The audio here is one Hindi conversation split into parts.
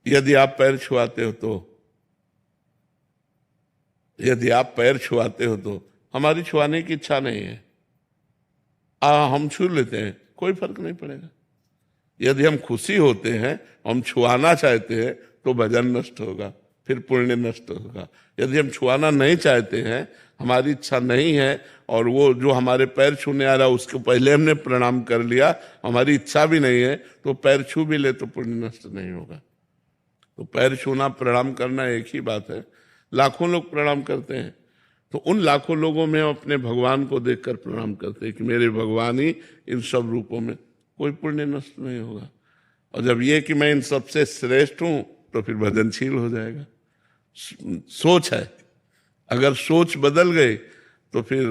यदि आप पैर छुआते हो तो, यदि आप पैर छुआते हो तो हमारी छुआने की इच्छा नहीं है, हम छू लेते हैं, कोई फर्क नहीं पड़ेगा। यदि हम खुशी होते हैं, हम छुआना चाहते हैं, तो भजन नष्ट होगा, फिर पुण्य नष्ट होगा। यदि हम छुआना नहीं चाहते हैं, हमारी इच्छा नहीं है, और वो जो हमारे पैर छूने आ रहा है उसको पहले हमने प्रणाम कर लिया, हमारी इच्छा भी नहीं है, तो पैर छू भी ले तो पुण्य नष्ट नहीं होगा। तो पैर छूना प्रणाम करना एक ही बात है। लाखों लोग प्रणाम करते हैं, तो उन लाखों लोगों में हम अपने भगवान को देखकर प्रणाम करते हैं कि मेरे भगवान ही इन सब रूपों में, कोई पुण्य नष्ट नहीं होगा। और जब ये कि मैं इन सबसे श्रेष्ठ हूं, तो फिर भजनशील हो जाएगा। सोच है, अगर सोच बदल गई तो फिर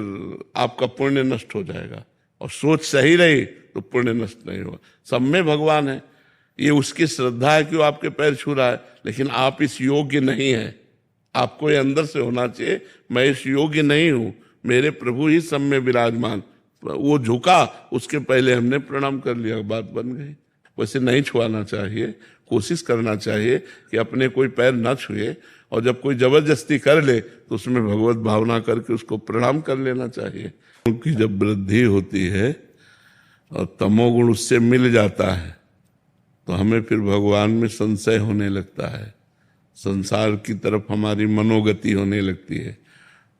आपका पुण्य नष्ट हो जाएगा, और सोच सही रही तो पुण्य नष्ट नहीं होगा। सब में भगवान है, ये उसकी श्रद्धा है कि वो आपके पैर छू रहा है, लेकिन आप इस योग्य नहीं है। आपको ये अंदर से होना चाहिए, मैं इस योग्य नहीं हूं, मेरे प्रभु ही सब में विराजमान। वो झुका, उसके पहले हमने प्रणाम कर लिया, बात बन गई। वैसे नहीं छुआना चाहिए, कोशिश करना चाहिए कि अपने कोई पैर ना छुए, और जब कोई जबरदस्ती कर ले तो उसमें भगवत भावना करके उसको प्रणाम कर लेना चाहिए। क्योंकि जब वृद्धि होती है और तमोगुण उससे मिल जाता है, तो हमें फिर भगवान में संशय होने लगता है, संसार की तरफ हमारी मनोगति होने लगती है।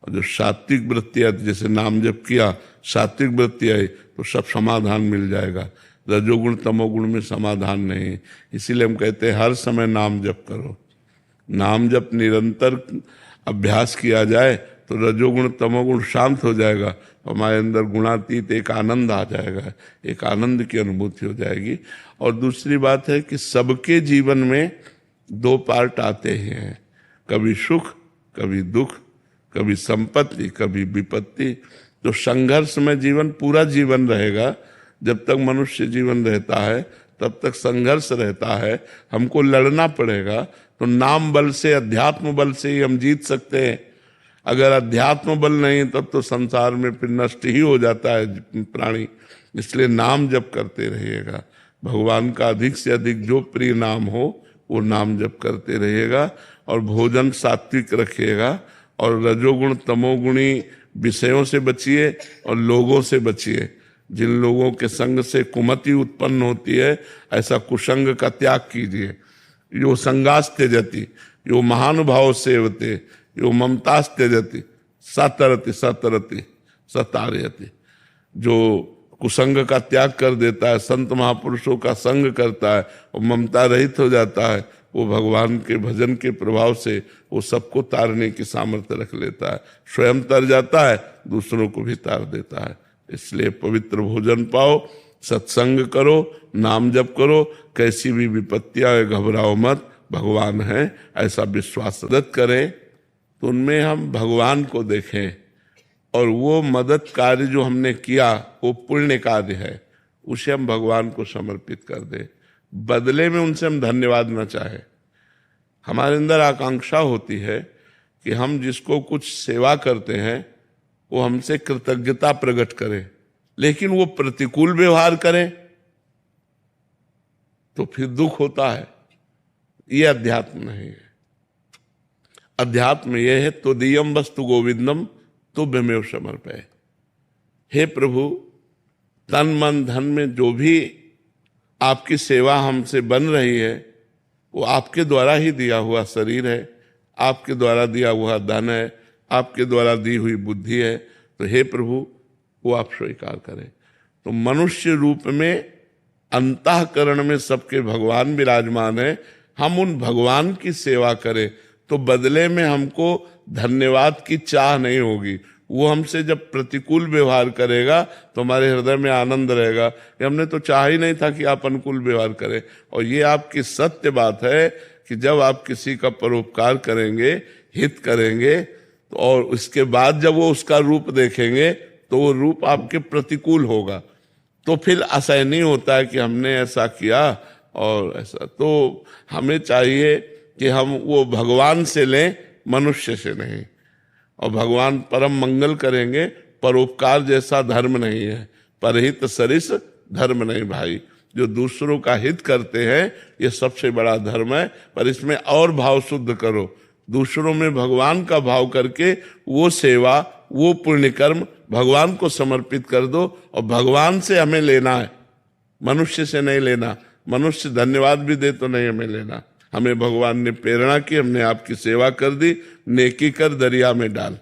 और जो सात्विक वृत्ति आती, जैसे नाम जप किया, सात्विक वृत्ति आई, तो सब समाधान मिल जाएगा। रजोगुण तमोगुण में समाधान नहीं, इसीलिए हम कहते हैं हर समय नाम जप करो। नाम जप निरंतर अभ्यास किया जाए तो रजोगुण तमोगुण शांत हो जाएगा, हमारे अंदर गुणातीत एक आनंद आ जाएगा, एक आनंद की अनुभूति हो जाएगी। और दूसरी बात है कि सबके जीवन में दो पार्ट आते हैं, कभी सुख कभी दुख, कभी संपत्ति कभी विपत्ति। तो संघर्ष में जीवन पूरा जीवन रहेगा, जब तक मनुष्य जीवन रहता है तब तक संघर्ष रहता है, हमको लड़ना पड़ेगा। तो नाम बल से, अध्यात्म बल से ही हम जीत सकते हैं। अगर अध्यात्म बल नहीं, तब तो संसार में फिर नष्ट ही हो जाता है प्राणी। इसलिए नाम जप करते रहिएगा, भगवान का अधिक से अधिक जो प्रिय नाम हो वो नाम जप करते रहिएगा, और भोजन सात्विक रखिएगा, और रजोगुण तमोगुणी विषयों से बचिए और लोगों से बचिए। जिन लोगों के संग से कुमति उत्पन्न होती है, ऐसा कुसंग का त्याग कीजिए। यो संगास त्यजति, यो महानुभाव सेवते, यो ममतास त्यजति, सतरति सतरति सतारयति। जो कुसंग का त्याग कर देता है, संत महापुरुषों का संग करता है और ममता रहित हो जाता है, वो भगवान के भजन के प्रभाव से वो सबको तारने की सामर्थ्य रख लेता है। स्वयं तर जाता है, दूसरों को भी तार देता है। इसलिए पवित्र भोजन पाओ, सत्संग करो, नाम जप करो, कैसी भी विपत्ति आए घबराओ मत, भगवान है ऐसा विश्वास मदद करें तो उनमें हम भगवान को देखें, और वो मदद कार्य जो हमने किया वो पुण्य कार्य है, उसे हम भगवान को समर्पित कर दें। बदले में उनसे हम धन्यवाद न चाहें। हमारे अंदर आकांक्षा होती है कि हम जिसको कुछ सेवा करते हैं वो हमसे कृतज्ञता प्रकट करे, लेकिन वो प्रतिकूल व्यवहार करें तो फिर दुख होता है। ये अध्यात्म नहीं है। अध्यात्म ये है, तुदीयम वस्तु गोविंदम तुभ्यमेव समर्पय। हे प्रभु, तन मन धन में जो भी आपकी सेवा हमसे बन रही है वो आपके द्वारा ही दिया हुआ शरीर है, आपके द्वारा दिया हुआ धन है, आपके द्वारा दी हुई बुद्धि है। तो हे प्रभु, वो आप स्वीकार करें। तो मनुष्य रूप में अंतःकरण में सबके भगवान विराजमान है, हम उन भगवान की सेवा करें तो बदले में हमको धन्यवाद की चाह नहीं होगी। वो हमसे जब प्रतिकूल व्यवहार करेगा तो हमारे हृदय में आनंद रहेगा कि हमने तो चाह ही नहीं था कि आप अनुकूल व्यवहार करें। और ये आपकी सत्य बात है कि जब आप किसी का परोपकार करेंगे, हित करेंगे, तो और उसके बाद जब वो उसका रूप देखेंगे तो वो रूप आपके प्रतिकूल होगा, तो फिर आशय नहीं होता है कि हमने ऐसा किया और ऐसा। तो हमें चाहिए कि हम वो भगवान से लें, मनुष्य से नहीं। और भगवान परम मंगल करेंगे। परोपकार जैसा धर्म नहीं है, परहित सरिस धर्म नहीं भाई। जो दूसरों का हित करते हैं, ये सबसे बड़ा धर्म है। पर इसमें और भाव शुद्ध करो, दूसरों में भगवान का भाव करके वो सेवा, वो पुण्य कर्म भगवान को समर्पित कर दो। और भगवान से हमें लेना है, मनुष्य से नहीं लेना। मनुष्य धन्यवाद भी दे तो नहीं हमें लेना। हमें भगवान ने प्रेरणा की, हमने आपकी सेवा कर दी, नेकी कर दरिया में डाल।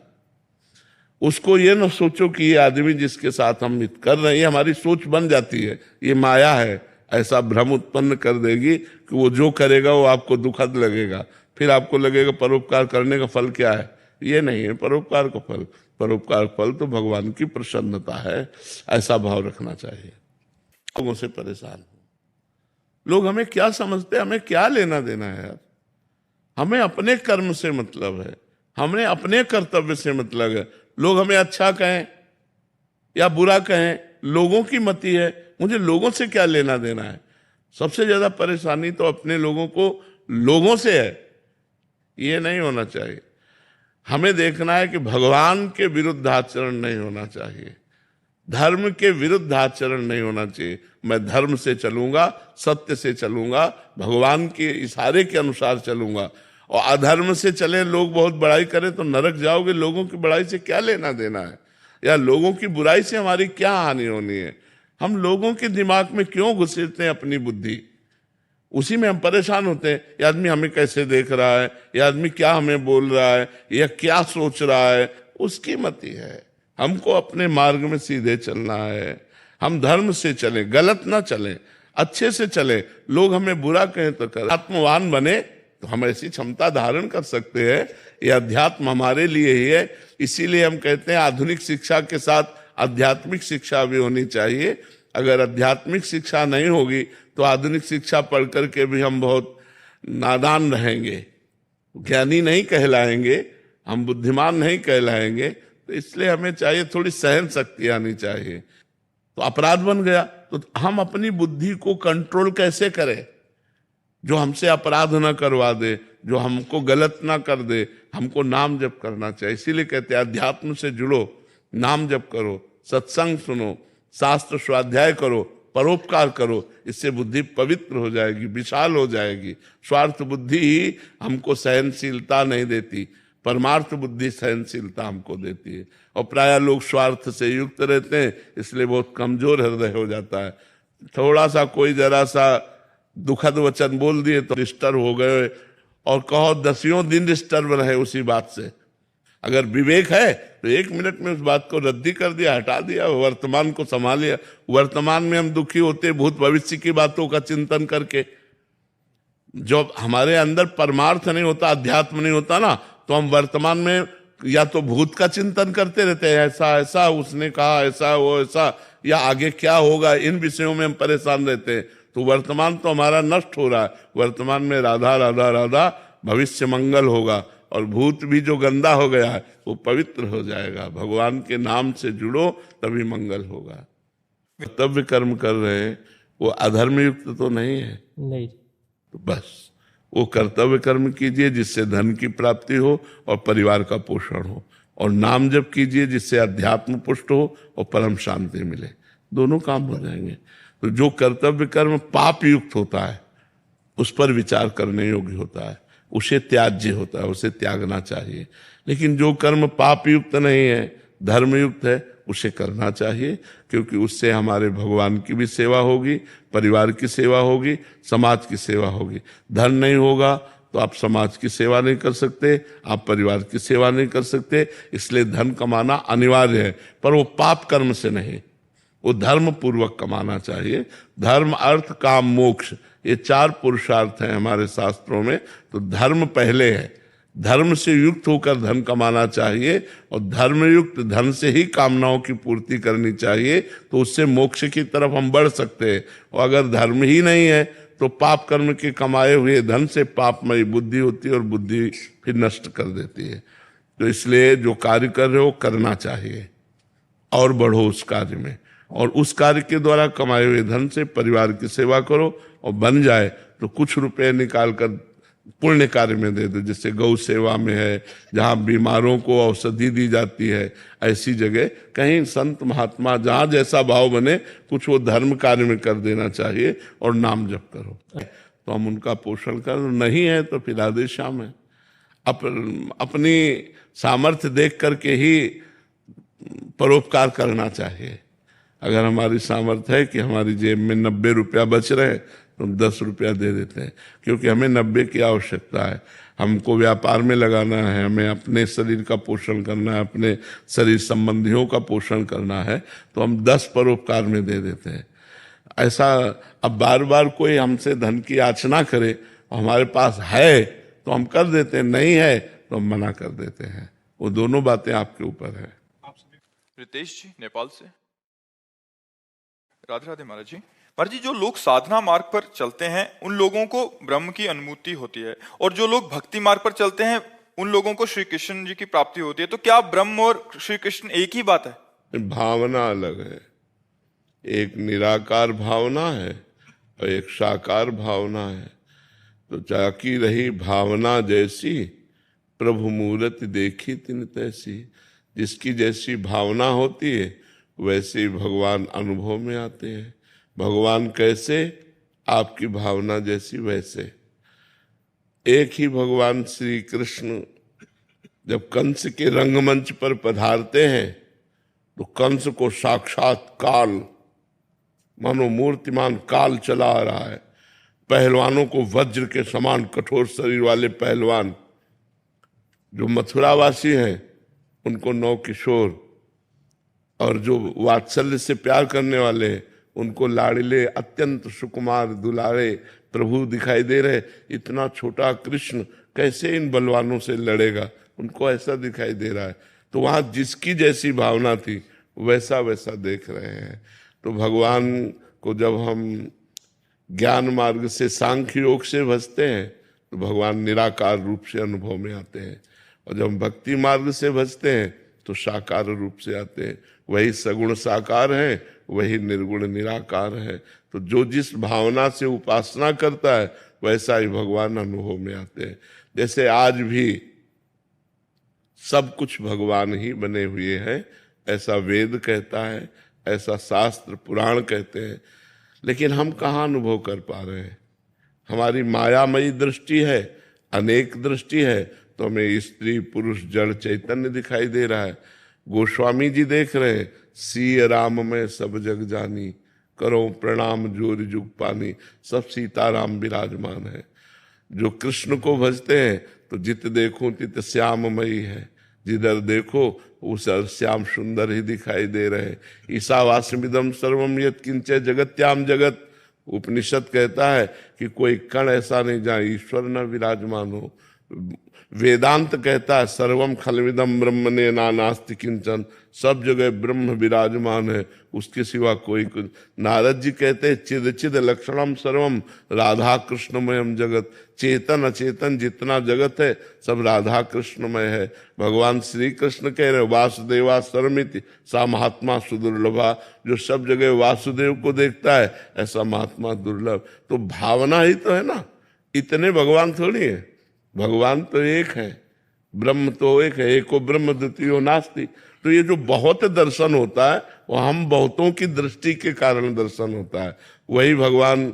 उसको ये न सोचो कि ये आदमी जिसके साथ हम हित कर रहे हैं, हमारी सोच बन जाती है, ये माया है, ऐसा भ्रम उत्पन्न कर देगी कि वो जो करेगा वो आपको दुखद लगेगा। फिर आपको लगेगा परोपकार करने का फल क्या है। ये नहीं है परोपकार का फल। परोपकार फल तो भगवान की प्रसन्नता है, ऐसा भाव रखना चाहिए। लोगों से परेशान हो, लोग हमें क्या समझते हैं, हमें क्या लेना देना है यार। हमें अपने कर्म से मतलब है, हमें अपने कर्तव्य से मतलब है। लोग हमें अच्छा कहें या बुरा कहें, लोगों की मति है, मुझे लोगों से क्या लेना देना है। सबसे ज्यादा परेशानी तो अपने लोगों को लोगों से है, ये नहीं होना चाहिए। हमें देखना है कि भगवान के विरुद्ध आचरण नहीं होना चाहिए, धर्म के विरुद्ध आचरण नहीं होना चाहिए। मैं धर्म से चलूंगा, सत्य से चलूंगा, भगवान के इशारे के अनुसार चलूंगा। और अधर्म से चले, लोग बहुत बड़ाई करें तो नरक जाओगे। लोगों की बड़ाई से क्या लेना देना है, या लोगों की बुराई से हमारी क्या हानि होनी है। हम लोगों के दिमाग में क्यों घुसेड़ते हैं अपनी बुद्धि, उसी में हम परेशान होते हैं। ये आदमी हमें कैसे देख रहा है, ये आदमी क्या हमें बोल रहा है, या क्या सोच रहा है, उसकी मति है। हमको अपने मार्ग में सीधे चलना है। हम धर्म से चलें, गलत ना चलें, अच्छे से चलें। लोग हमें बुरा कहें तो कर, आत्मवान बने तो हम ऐसी क्षमता धारण कर सकते हैं। ये अध्यात्म हमारे लिए ही है। इसीलिए हम कहते हैं आधुनिक शिक्षा के साथ आध्यात्मिक शिक्षा भी होनी चाहिए। अगर आध्यात्मिक शिक्षा नहीं होगी तो आधुनिक शिक्षा पढ़ करके भी हम बहुत नादान रहेंगे, ज्ञानी नहीं कहलाएंगे, हम बुद्धिमान नहीं कहलाएंगे। तो इसलिए हमें चाहिए थोड़ी सहन शक्ति आनी चाहिए। तो अपराध बन गया तो हम अपनी बुद्धि को कंट्रोल कैसे करें, जो हमसे अपराध ना करवा दे, जो हमको गलत ना कर दे। हमको नाम जप करना चाहिए। इसीलिए कहते हैं अध्यात्म से जुड़ो, नाम जप करो, सत्संग सुनो, शास्त्र स्वाध्याय करो, परोपकार करो। इससे बुद्धि पवित्र हो जाएगी, विशाल हो जाएगी। स्वार्थ बुद्धि ही हमको सहनशीलता नहीं देती, परमार्थ बुद्धि सहनशीलता हमको देती है। और प्राय लोग स्वार्थ से युक्त रहते हैं, इसलिए बहुत कमजोर हृदय हो जाता है। थोड़ा सा कोई जरा सा दुखद वचन बोल दिए तो डिस्टर्ब हो गए, और कहो 10 दिन डिस्टर्ब रहे उसी बात से। अगर विवेक है तो 1 मिनट में उस बात को रद्दी कर दिया, हटा दिया, वर्तमान को संभाल लिया। वर्तमान में हम दुखी होते भूत भविष्य की बातों का चिंतन करके। जब हमारे अंदर परमार्थ नहीं होता, अध्यात्म नहीं होता ना, तो हम वर्तमान में या तो भूत का चिंतन करते रहते हैं, ऐसा ऐसा उसने कहा, ऐसा वो ऐसा, या आगे क्या होगा, इन विषयों में हम परेशान रहते हैं। तो वर्तमान तो हमारा नष्ट हो रहा है। वर्तमान में राधा राधा राधा, भविष्य मंगल होगा। और भूत भी जो गंदा हो गया है वो पवित्र हो जाएगा। भगवान के नाम से जुड़ो तभी मंगल होगा। कर्तव्य कर्म कर रहे हैं वो अधर्म युक्त तो नहीं है, नहीं। तो बस वो कर्तव्य कर्म कीजिए जिससे धन की प्राप्ति हो और परिवार का पोषण हो। और नाम जप कीजिए जिससे अध्यात्म पुष्ट हो और परम शांति मिले। दोनों काम हो जाएंगे। तो जो कर्तव्य कर्म पाप युक्त होता है उस पर विचार करने योग्य होता है, उसे त्याज्य होता है, उसे त्यागना चाहिए। लेकिन जो कर्म पाप युक्त नहीं है, धर्मयुक्त है, उसे करना चाहिए, क्योंकि उससे हमारे भगवान की भी सेवा होगी, परिवार की सेवा होगी, समाज की सेवा होगी। धन नहीं होगा तो आप समाज की सेवा नहीं कर सकते, आप परिवार की सेवा नहीं कर सकते। इसलिए धन कमाना अनिवार्य है, पर वो पाप कर्म से नहीं, वो धर्म पूर्वक कमाना चाहिए। धर्म, अर्थ, काम, मोक्ष, ये 4 पुरुषार्थ हैं हमारे शास्त्रों में। तो धर्म पहले है, धर्म से युक्त होकर धन कमाना चाहिए, और धर्मयुक्त धन से ही कामनाओं की पूर्ति करनी चाहिए। तो उससे मोक्ष की तरफ हम बढ़ सकते हैं। और अगर धर्म ही नहीं है तो पाप कर्म के कमाए हुए धन से पापमयी बुद्धि होती है, और बुद्धि फिर नष्ट कर देती है। तो इसलिए जो कार्य कर रहे हो करना चाहिए और बढ़ो उस कार्य में, और उस कार्य के द्वारा कमाए हुए धन से परिवार की सेवा करो। और बन जाए तो कुछ रुपए निकाल कर पुण्य कार्य में दे दो, जैसे गौ सेवा में है, जहाँ बीमारों को औषधि दी जाती है, ऐसी जगह कहीं संत महात्मा जहाँ जैसा भाव बने कुछ वो धर्म कार्य में कर देना चाहिए और नाम जप करो, तो हम उनका पोषण कर। नहीं है तो फिर आदेश शाम है। अपनी सामर्थ्य देख करके ही परोपकार करना चाहिए। अगर हमारी सामर्थ्य है कि हमारी जेब में 90 रुपया बच रहे तो हम 10 रुपया दे देते हैं, क्योंकि हमें 90 की आवश्यकता है। हमको व्यापार में लगाना है, हमें अपने शरीर का पोषण करना है, अपने शरीर संबंधियों का पोषण करना है, तो हम 10 परोपकार में दे देते हैं। ऐसा अब बार बार कोई हमसे धन की याचना करे, हमारे पास है तो हम कर देते हैं, नहीं है तो हम मना कर देते हैं। वो दोनों बातें आपके ऊपर है। रितेश जी नेपाल से। राधे राधे महाराज जी। महाराज जी, जो लोग साधना मार्ग पर चलते हैं उन लोगों को ब्रह्म की अनुभूति होती है, और जो लोग भक्ति मार्ग पर चलते हैं उन लोगों को श्री कृष्ण जी की प्राप्ति होती है, तो क्या ब्रह्म और श्री कृष्ण एक ही बात है? भावना अलग है। एक निराकार भावना है और एक साकार भावना है। तो जाकी रही भावना जैसी, प्रभु मूरत देखी तिन तैसी। जिसकी जैसी भावना होती है वैसे ही भगवान अनुभव में आते हैं। भगवान कैसे? आपकी भावना जैसी वैसे। एक ही भगवान श्री कृष्ण जब कंस के रंगमंच पर पधारते हैं तो कंस को साक्षात काल, मानो मूर्तिमान काल चला आ रहा है। पहलवानों को वज्र के समान कठोर शरीर वाले पहलवान, जो मथुरावासी हैं उनको नौ किशोर, और जो वात्सल्य से प्यार करने वाले हैं उनको लाड़िले अत्यंत सुकुमार दुलारे प्रभु दिखाई दे रहे। इतना छोटा कृष्ण कैसे इन बलवानों से लड़ेगा, उनको ऐसा दिखाई दे रहा है। तो वहां जिसकी जैसी भावना थी वैसा वैसा देख रहे हैं। तो भगवान को जब हम ज्ञान मार्ग से सांख्य योग से भजते हैं तो भगवान निराकार रूप से अनुभव में आते हैं, और जब हम भक्ति मार्ग से भजते हैं तो साकार रूप से आते हैं। वही सगुण साकार है, वही निर्गुण निराकार है। तो जो जिस भावना से उपासना करता है वैसा ही भगवान अनुभव में आते हैं। जैसे आज भी सब कुछ भगवान ही बने हुए हैं, ऐसा वेद कहता है, ऐसा शास्त्र पुराण कहते हैं, लेकिन हम कहाँ अनुभव कर पा रहे हैं? हमारी मायामयी दृष्टि है, अनेक दृष्टि है, तो हमें स्त्री पुरुष जड़ चैतन्य दिखाई दे रहा है। गोस्वामी जी देख रहे हैं, सीय राम में सब जग जानी, करो प्रणाम जोर जुग पानी, सब सीताराम विराजमान है। जो कृष्ण को भजते हैं तो जित देखो तित श्याममयी है, जिधर देखो उस श्याम सुंदर ही दिखाई दे रहे। ईशावास्यमिदं सर्वम यत् किंचे जगत्याम जगत, उपनिषद कहता है कि कोई कण ऐसा नहीं जहाँ ईश्वर न विराजमान हो। वेदांत कहता है सर्वम खलविदम ब्रह्मणे नास्ति किंचन, सब जगह ब्रह्म विराजमान है, उसके सिवा कोई कुछ। नारद जी कहते हैं चिद चिद लक्षणम सर्वम राधा कृष्णमयम जगत, चेतन अचेतन जितना जगत है सब राधा कृष्णमय है। भगवान श्री कृष्ण कह रहे वासुदेवा सर्वमिति सा महात्मा सुदुर्लभा, जो सब जगह वासुदेव को देखता है ऐसा महात्मा दुर्लभ। तो भावना ही तो है ना, इतने भगवान थोड़ी है। भगवान तो एक है, ब्रह्म तो एक है, एको ब्रह्म द्वितीयो नास्ति। तो ये जो बहुत दर्शन होता है वो हम बहुतों की दृष्टि के कारण दर्शन होता है। वही भगवान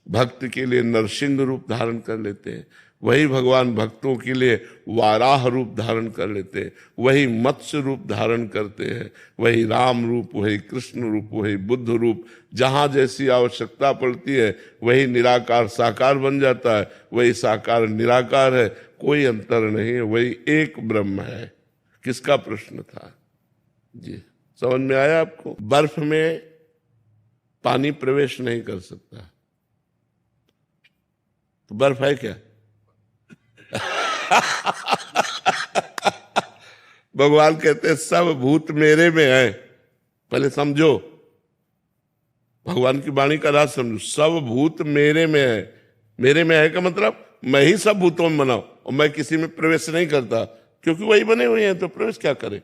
भक्त के लिए नरसिंह रूप धारण कर लेते हैं, वही भगवान भक्तों के लिए वाराह रूप धारण कर लेते हैं, वही मत्स्य रूप धारण करते हैं, वही राम रूप, वही कृष्ण रूप, वही बुद्ध रूप। जहाँ जैसी आवश्यकता पड़ती है वही निराकार साकार बन जाता है, वही साकार निराकार है, कोई अंतर नहीं है, वही एक ब्रह्म है। किसका प्रश्न था जी? समझ में आया आपको? बर्फ में पानी प्रवेश नहीं कर सकता, तो बर्फ है क्या? भगवान कहते हैं सब भूत मेरे में है। पहले समझो, भगवान की वाणी का राज समझो। सब भूत मेरे में है। मेरे में है का मतलब मैं ही सब भूतों में बनाऊं, और मैं किसी में प्रवेश नहीं करता, क्योंकि वही बने हुए हैं, तो प्रवेश क्या करे?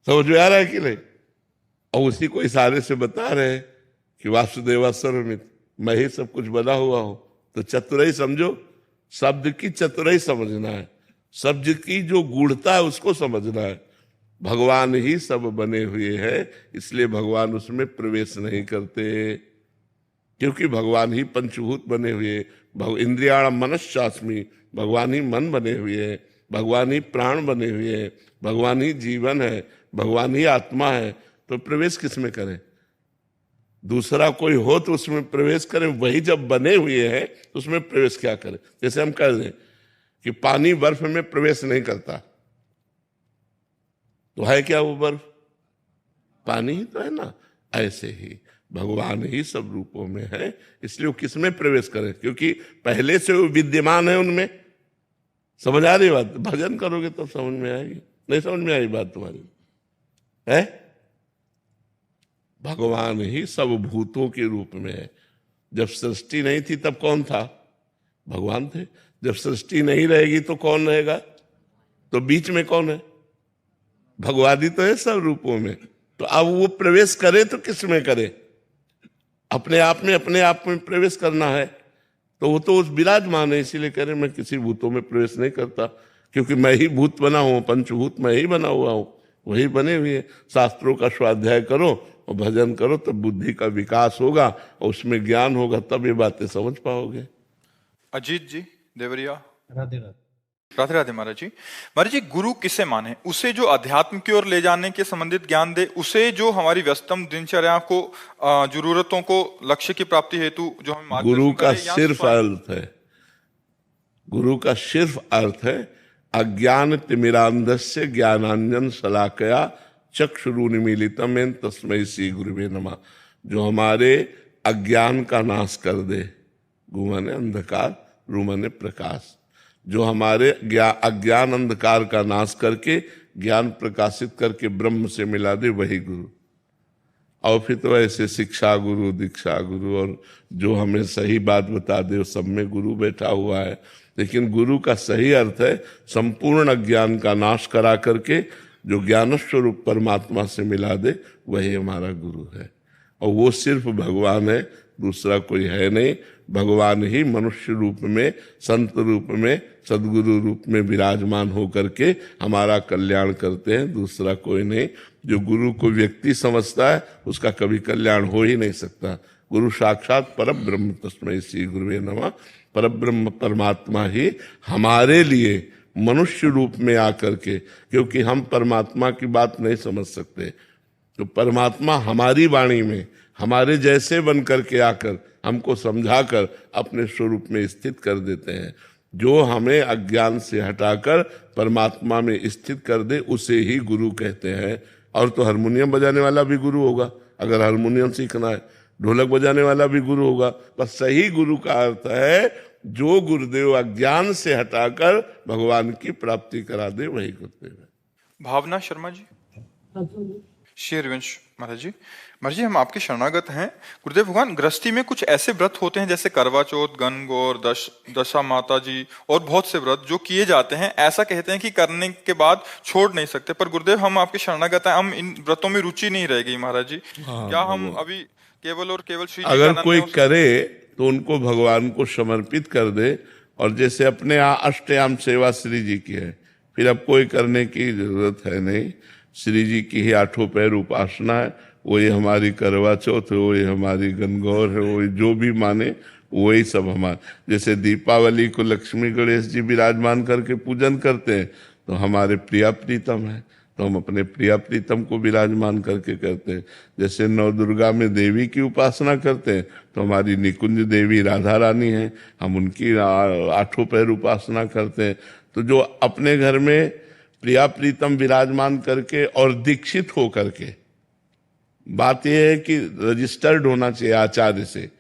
समझ में आ रहा है कि नहीं? और उसी को इशारे से बता रहे कि वासुदेवा सर्वमित, मैं ही सब कुछ बना हुआ हूं। तो चतुराई समझो, शब्द की चतुराई समझना है, शब्द की जो गूढ़ता है उसको समझना है। भगवान ही सब बने हुए हैं, इसलिए भगवान उसमें प्रवेश नहीं करते, क्योंकि भगवान ही पंचभूत बने हुए, इंद्रियाणाम मनश्चास्मि, भगवान ही मन बने हुए हैं, भगवान ही प्राण बने हुए हैं, भगवान ही जीवन है, भगवान ही आत्मा है। तो प्रवेश किसमें करें? दूसरा कोई हो तो उसमें प्रवेश करें, वही जब बने हुए हैं तो उसमें प्रवेश क्या करें? जैसे हम कह दें कि पानी बर्फ में प्रवेश नहीं करता, तो है क्या वो बर्फ? पानी ही तो है ना। ऐसे ही भगवान ही सब रूपों में है, इसलिए वो किसमें प्रवेश करें? क्योंकि पहले से वो विद्यमान है उनमें। समझ आ रही बात? भजन करोगे तो समझ में आएगी, नहीं समझ में आई बात तुम्हारी है? भगवान ही सब भूतों के रूप में है। जब सृष्टि नहीं थी तब कौन था? भगवान थे। जब सृष्टि नहीं रहेगी तो कौन रहेगा? तो बीच में कौन है? भगवान ही तो है सब रूपों में। तो अब वो प्रवेश करे तो किस में करे? अपने आप में प्रवेश करना है, तो वो तो उस विराजमान है। इसीलिए कह रहे मैं किसी भूतों में प्रवेश नहीं करता, क्योंकि मैं ही भूत बना हूं, पंचभूत मैं ही बना हुआ हूं, वही बने हुए। शास्त्रों का स्वाध्याय करो और भजन करो, तब बुद्धि का विकास होगा और उसमें ज्ञान होगा, तब ये बातें समझ पाओगे। अजीत जी देवरिया। राधे राधे। राधे राधे महाराज जी। महाराज जी, गुरु किसे माने? उसे जो अध्यात्म की ओर ले जाने के संबंधित ज्ञान दे, उसे जो हमारी व्यस्तम दिनचर्या को, जरूरतों को, लक्ष्य की प्राप्ति हेतु जो हमें मार्गदर्शन गुरु का करे, या सिर्फ अर्थ है, गुरु का सिर्फ अर्थ है अज्ञान तिमिरांधस्य ज्ञानांजन शलाकया चक्षुरुन्मीलितम येन तस्मै श्री गुरुवे नमः। जो हमारे अज्ञान का नाश कर दे, गु माने अंधकार, रु माने प्रकाश, जो हमारे अज्ञान अंधकार का नाश करके ज्ञान प्रकाशित करके ब्रह्म से मिला दे, वही गुरु। और फिर तो ऐसे शिक्षा गुरु, दीक्षा गुरु, और जो हमें सही बात बता दे, सब में गुरु बैठा हुआ है। लेकिन गुरु का सही अर्थ है संपूर्ण अज्ञान का नाश करा करके जो ज्ञान स्वरूप परमात्मा से मिला दे, वही हमारा गुरु है। और वो सिर्फ भगवान है, दूसरा कोई है नहीं। भगवान ही मनुष्य रूप में, संत रूप में, सदगुरु रूप में विराजमान होकर के हमारा कल्याण करते हैं, दूसरा कोई नहीं। जो गुरु को व्यक्ति समझता है उसका कभी कल्याण हो ही नहीं सकता। गुरु साक्षात परब्रह्म तस्मै श्री गुरुवे नमः। परब्रह्म परमात्मा ही हमारे लिए मनुष्य रूप में आकर के, क्योंकि हम परमात्मा की बात नहीं समझ सकते, तो परमात्मा हमारी वाणी में हमारे जैसे बन करके आकर हमको समझाकर अपने स्वरूप में स्थित कर देते हैं। जो हमें अज्ञान से हटाकर परमात्मा में स्थित कर दे, उसे ही गुरु कहते हैं। और तो हारमोनियम बजाने वाला भी गुरु होगा, अगर हारमोनियम सीखना है, ढोलक बजाने वाला भी गुरु होगा। बस सही गुरु का अर्थ है जो गुरुदेव अज्ञान से हटाकर भगवान की प्राप्ति करा दे, वही गुरुदेव है। भावना शर्मा जी। श्री हरिवंश महाराज जी। महाराज जी, हम आपके शरणागत हैं। गुरुदेव भगवान, गृहस्थी में कुछ ऐसे व्रत होते हैं जैसे करवा चौथ, गणगौर, दशा माता जी और बहुत से व्रत जो किए जाते हैं, ऐसा कहते हैं कि करने के बाद छोड़ नहीं सकते। पर गुरुदेव, हम आपके शरणागत हैं, हम इन व्रतों में रुचि नहीं रह गई महाराज जी। क्या हम अभी केवल और केवल श्री जी अगर कोई करे तो उनको भगवान को समर्पित कर दे। और जैसे अपने अष्टयाम सेवा श्री जी की है, फिर अब कोई करने की जरूरत है नहीं। श्री जी की ही 8 पैर उपासना है, वही हमारी करवा चौथ है, वही हमारी गणगौर है, वही जो भी माने वही सब हमारा। जैसे दीपावली को लक्ष्मी गणेश जी विराजमान करके पूजन करते हैं, तो हमारे प्रिया प्रीतम है, तो हम अपने प्रिया प्रीतम को विराजमान करके करते हैं। जैसे नव दुर्गा में देवी की उपासना करते हैं, तो हमारी निकुंज देवी राधा रानी है, हम उनकी 8 पैर उपासना करते हैं। तो जो अपने घर में प्रिया प्रीतम विराजमान करके और दीक्षित हो करके, बात यह है कि रजिस्टर्ड होना चाहिए आचार्य से।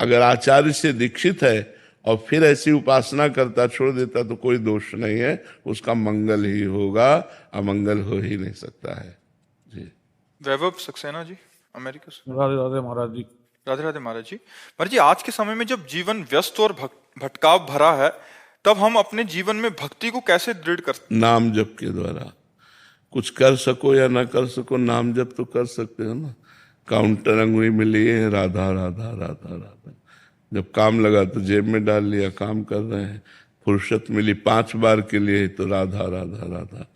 अगर आचार्य से दीक्षित है और फिर ऐसी उपासना करता छोड़ देता तो कोई दोष नहीं है, उसका मंगल ही होगा, अमंगल हो ही नहीं सकता है जी। वैभव सक्सेना जी, अमेरिका से। राधे राधे महाराज जी। राधे राधे महाराज जी। महाराज जी, आज के समय में जब जीवन व्यस्त और भटकाव भरा है, तब हम अपने जीवन में भक्ति को कैसे दृढ़ कर? नाम जप के द्वारा। कुछ कर सको या ना कर सको, नाम जप तो कर सकते हो ना। काउंटर अंगुली में लिए राधा राधा राधा राधा, जब काम लगा तो जेब में डाल लिया, काम कर रहे हैं। फुर्सत मिली 5 बार के लिए तो राधा राधा राधा,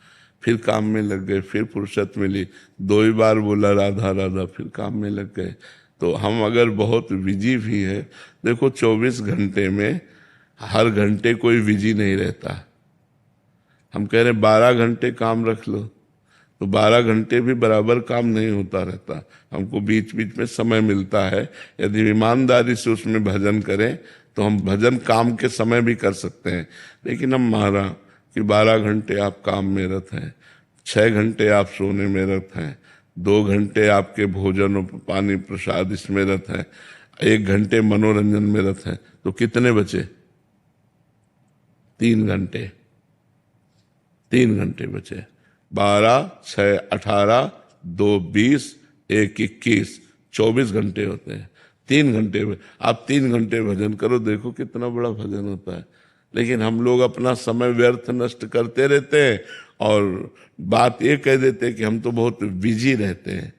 फिर काम में लग गए, फिर फुर्सत मिली 2 ही बार बोला राधा राधा, फिर काम में लग गए। तो हम अगर बहुत बिजी भी है, देखो 24 घंटे में हर घंटे कोई बिजी नहीं रहता। हम कह रहे 12 घंटे काम रख लो, तो 12 घंटे भी बराबर काम नहीं होता रहता, हमको बीच बीच में समय मिलता है। यदि ईमानदारी से उसमें भजन करें तो हम भजन काम के समय भी कर सकते हैं। लेकिन हम माना कि 12 घंटे आप काम में रत हैं, 6 घंटे आप सोने में रत हैं, 2 घंटे आपके भोजन और पानी प्रसाद इसमें रत हैं, 1 घंटे मनोरंजन में रत हैं, तो कितने बचे? 3 घंटे। 3 घंटे बचे। 12, 6, 18, 2, 20, 1, 21, 24 घंटे होते हैं। 3 घंटे में आप 3 घंटे भजन करो, देखो कितना बड़ा भजन होता है। लेकिन हम लोग अपना समय व्यर्थ नष्ट करते रहते हैं और बात ये कह देते हैं कि हम तो बहुत बिजी रहते हैं।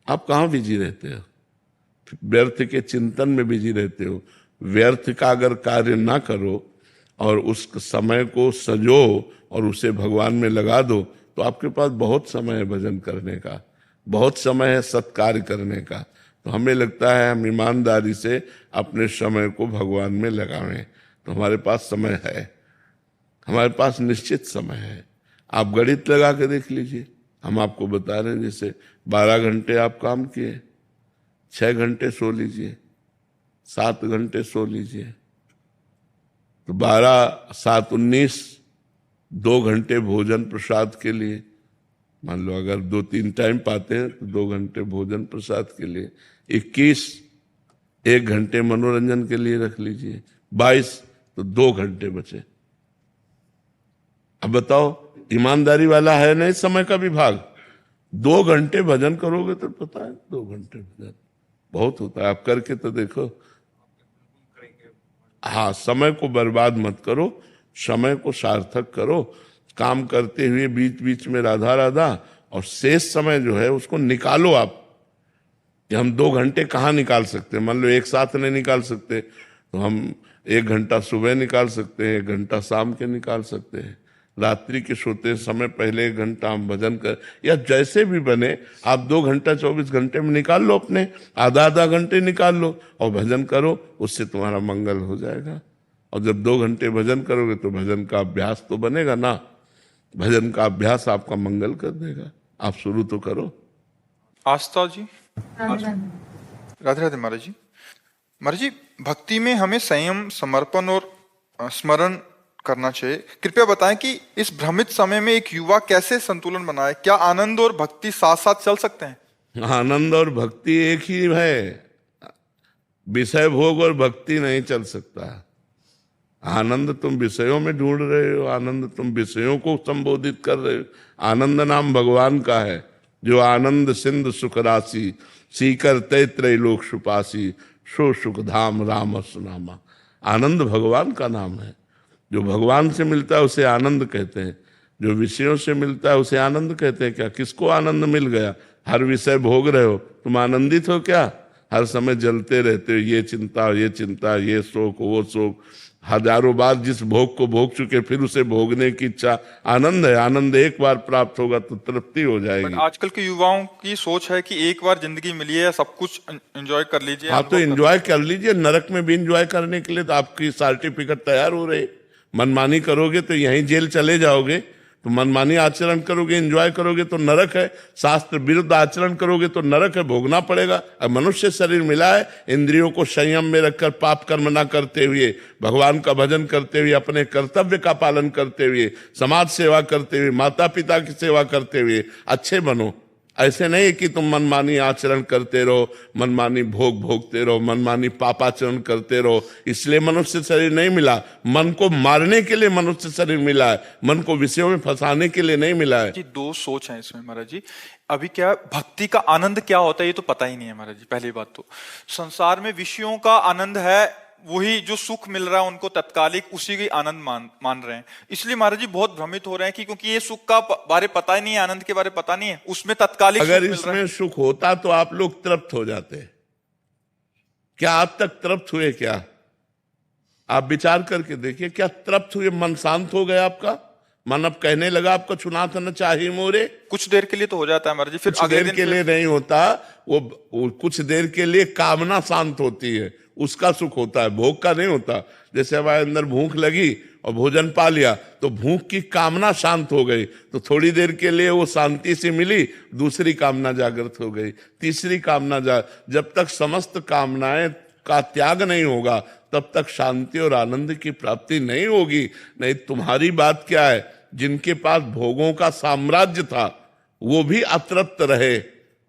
आप कहाँ बिजी रहते हो? व्यर्थ के चिंतन में बिजी रहते हो। व्यर्थ का अगर कार्य ना करो और उस समय को सजो और उसे भगवान में लगा दो, तो आपके पास बहुत समय है भजन करने का, बहुत समय है सत्कार्य करने का। तो हमें लगता है हम ईमानदारी से अपने समय को भगवान में लगावें, तो हमारे पास समय है, हमारे पास निश्चित समय है। आप गणित लगा के देख लीजिए, हम आपको बता रहे हैं, जैसे 12 घंटे आप काम किए, 6 घंटे सो लीजिए, 7 घंटे सो लीजिए, तो 12, 7, 19, 2 घंटे भोजन प्रसाद के लिए, मान लो अगर 2-3 टाइम पाते हैं तो 2 घंटे भोजन प्रसाद के लिए, 21, 1 घंटे मनोरंजन के लिए रख लीजिए, 22, तो 2 घंटे बचे। अब बताओ, ईमानदारी वाला है नहीं समय का विभाग? 2 घंटे भजन करोगे तो पता है 2 घंटे भजन बहुत होता है। आप करके तो देखो। हाँ, समय को बर्बाद मत करो, समय को सार्थक करो। काम करते हुए बीच बीच में राधा राधा, और शेष समय जो है उसको निकालो आप। कि हम 2 घंटे कहाँ निकाल सकते हैं? मान लो एक साथ नहीं निकाल सकते तो हम 1 घंटा सुबह निकाल सकते हैं, 1 घंटा शाम के निकाल सकते हैं, रात्रि के सोते समय पहले 1 घंटा हम भजन कर, या जैसे भी बने आप 2 घंटा 24 घंटे में निकाल लो, अपने आधा घंटे निकाल लो और भजन करो, उससे तुम्हारा मंगल हो जाएगा। और जब 2 घंटे भजन करोगे तो भजन का अभ्यास तो बनेगा ना, भजन का अभ्यास आपका मंगल कर देगा। आप शुरू तो करो। आस्था जी। राधे राधे महाराज जी। महाराज जी, भक्ति में हमें संयम, समर्पण और स्मरण करना चाहिए। कृपया बताएं कि इस भ्रमित समय में एक युवा कैसे संतुलन बनाए? क्या आनंद और भक्ति साथ साथ चल सकते हैं? आनंद और भक्ति एक ही है, विषय भोग और भक्ति नहीं चल सकता। आनंद तुम विषयों में ढूंढ रहे हो, आनंद तुम विषयों को संबोधित कर रहे हो। आनंद नाम भगवान का है, जो आनंद सिंधु सुख राशि, सीकर तैत्रय लोक सुपासी, सो सुख धाम राम सुनामा। आनंद भगवान का नाम है। जो भगवान से मिलता है उसे आनंद कहते हैं, जो विषयों से मिलता है उसे आनंद कहते हैं। क्या किसको आनंद मिल गया? हर विषय भोग रहे हो, तुम आनंदित हो क्या? हर समय जलते रहते हो, ये चिंता, ये चिंता, ये शोक, वो शोक, हजारों बार जिस भोग को भोग चुके फिर उसे भोगने की इच्छा। आनंद है, आनंद एक बार प्राप्त होगा तो तृप्ति हो जाएगी। आजकल के युवाओं की सोच है कि एक बार जिंदगी मिली है, सब कुछ एंजॉय कर लीजिए। हाँ, तो एंजॉय कर लीजिए। नरक में भी एंजॉय करने के लिए तो आपकी सर्टिफिकेट तैयार हो रही। मनमानी करोगे तो यहीं जेल चले जाओगे। तो मनमानी आचरण करोगे, एंजॉय करोगे तो नरक है। शास्त्र विरुद्ध आचरण करोगे तो नरक है, भोगना पड़ेगा। अब मनुष्य शरीर मिला है, इंद्रियों को संयम में रखकर पाप कर्म ना करते हुए, भगवान का भजन करते हुए, अपने कर्तव्य का पालन करते हुए, समाज सेवा करते हुए, माता पिता की सेवा करते हुए अच्छे बनो। ऐसे नहीं कि तुम मनमानी आचरण करते रहो, मनमानी भोग भोगते रहो, मनमानी पापाचरण करते रहो। इसलिए मनुष्य शरीर नहीं मिला, मन को मारने के लिए मनुष्य शरीर मिला है, मन को विषयों में फंसाने के लिए नहीं मिला है। जी, 2 सोच है इसमें महाराज जी। अभी क्या भक्ति का आनंद क्या होता है ये तो पता ही नहीं है महाराज जी। पहली बात तो संसार में विषयों का आनंद है, वही जो सुख मिल रहा है उनको तत्कालिक, उसी की आनंद मान रहे हैं। इसलिए महाराज जी बहुत भ्रमित हो रहे हैं कि क्योंकि ये सुख का बारे पता ही नहीं है, आनंद के बारे पता नहीं है, उसमें तत्कालिक अगर इसमें सुख होता तो आप लोग तृप्त हो जाते। क्या आज तक तृप्त हुए? क्या आप विचार करके देखिए, क्या तृप्त हुए, मन शांत हो गया आपका? मन अब कहने लगा आपको चुना था न चाहिए मोरे? कुछ देर के लिए तो हो जाता है महाराज जी, फिर कुछ अगले देर दिन के लिए नहीं होता, वो कुछ देर के लिए कामना शांत होती है, उसका सुख होता है, भोग का नहीं होता। जैसे हमारे अंदर भूख लगी और भोजन पा लिया तो भूख की कामना शांत हो गई, तो थोड़ी देर के लिए वो शांति से मिली, दूसरी कामना जागृत हो गई, तीसरी कामना जब तक समस्त कामनाएं का त्याग नहीं होगा तब तक शांति और आनंद की प्राप्ति नहीं होगी। नहीं, तुम्हारी बात क्या है, जिनके पास भोगों का साम्राज्य था वो भी अतृप्त रहे,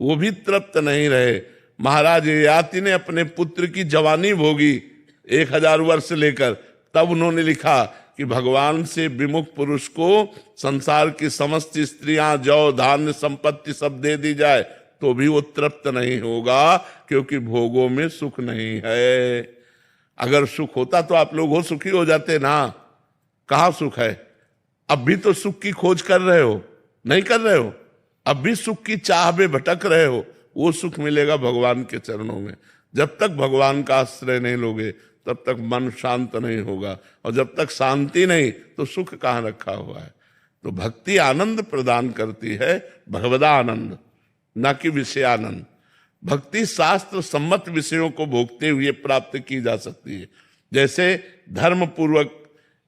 वो भी तृप्त नहीं रहे। महाराज ययाति ने अपने पुत्र की जवानी भोगी 1000 वर्ष लेकर, तब उन्होंने लिखा कि भगवान से विमुख पुरुष को संसार की समस्त स्त्रियां, जौ, धान्य, संपत्ति सब दे दी जाए तो भी वो तृप्त नहीं होगा, क्योंकि भोगों में सुख नहीं है। अगर सुख होता तो आप लोग हो सुखी हो जाते ना। कहाँ सुख है? अब भी तो सुख की खोज कर रहे हो, नहीं कर रहे हो? अब भी सुख की चाह में भटक रहे हो। वो सुख मिलेगा भगवान के चरणों में। जब तक भगवान का आश्रय नहीं लोगे तब तक मन शांत नहीं होगा, और जब तक शांति नहीं तो सुख कहाँ रखा हुआ है। तो भक्ति आनंद प्रदान करती है, भगवदा आनंद, न कि विषयानंद। भक्ति शास्त्र सम्मत विषयों को भोगते हुए प्राप्त की जा सकती है। जैसे धर्म पूर्वक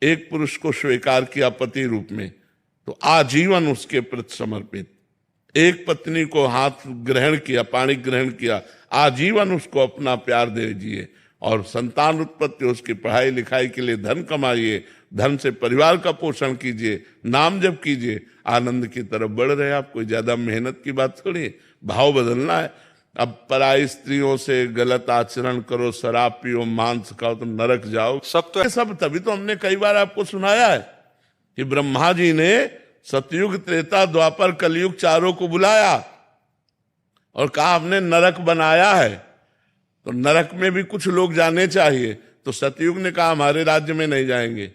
एक पुरुष को स्वीकार किया पति रूप में तो आजीवन उसके प्रति समर्पित, एक पत्नी को हाथ ग्रहण किया, पाणी ग्रहण किया, आजीवन उसको अपना प्यार दे दीजिए, और संतान उत्पत्ति, उसकी पढ़ाई लिखाई के लिए धन कमाइए, धन से परिवार का पोषण कीजिए, नाम जप कीजिए, आनंद की तरफ बढ़ रहे हैं आप। कोई ज्यादा मेहनत की बात थोड़ी है, भाव बदलना है। अब पराई स्त्रियों से गलत आचरण करो, शराब पियो, मांस खाओ तो नरक जाओ, सब तभी तो हमने कई बार आपको सुनाया है कि ब्रह्मा जी ने सतयुग, त्रेता, द्वापर, कलयुग चारों को बुलाया और कहा हमने नरक बनाया है, तो नरक में भी कुछ लोग जाने चाहिए। तो सतयुग ने कहा हमारे राज्य में नहीं जाएंगे,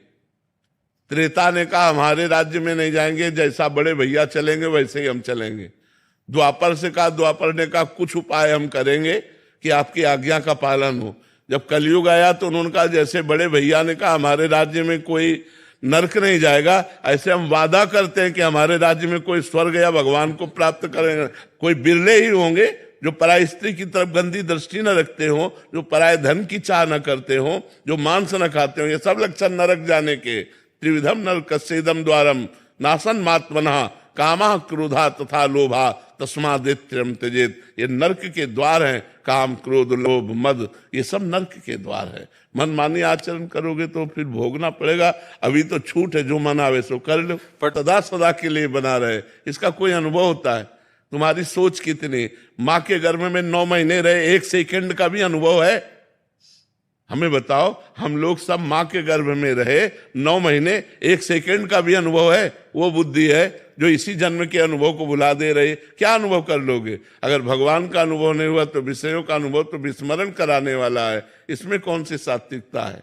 त्रेता ने कहा हमारे राज्य में नहीं जाएंगे, जैसा बड़े भैया चलेंगे वैसे ही हम चलेंगे। द्वापर से कहा, द्वापर ने कहा कुछ उपाय हम करेंगे कि आपकी आज्ञा का पालन हो। जब कलयुग आया तो उन्होंने कहा जैसे बड़े भैया ने कहा हमारे राज्य में कोई नरक नहीं जाएगा, ऐसे हम वादा करते हैं कि हमारे राज्य में कोई स्वर्ग या भगवान को प्राप्त करेंगे। कोई बिरले ही होंगे जो पराय स्त्री की तरफ गंदी दृष्टि न रखते हो, जो पराय धन की चाह न करते हो, जो मांस न खाते हो। ये सब लक्षण नरक जाने के। त्रिविधम नरकस्येदम द्वारम नासन मात्मनः कामः क्रोधा तथा लोभा तस्मादित्यम त्यजेत। ये नरक के द्वार हैं, काम, क्रोध, लोभ, मद, ये सब नरक के द्वार है। मनमानी आचरण करोगे तो फिर भोगना पड़ेगा। अभी तो छूट है, जो मन आवे सो कर लो, पर सदा सदा के लिए बना रहे, इसका कोई अनुभव होता है? तुम्हारी सोच कितनी। माँ के गर्भ में 9 महीने रहे, 1 सेकंड का भी अनुभव है? हमें बताओ, हम लोग सब माँ के गर्भ में रहे 9 महीने, 1 सेकंड का भी अनुभव है? वो बुद्धि है जो इसी जन्म के अनुभव को भुला दे रही। क्या अनुभव कर लोगे? अगर भगवान का अनुभव नहीं हुआ तो विषयों का अनुभव तो विस्मरण कराने वाला है। इसमें कौन सी सात्विकता है?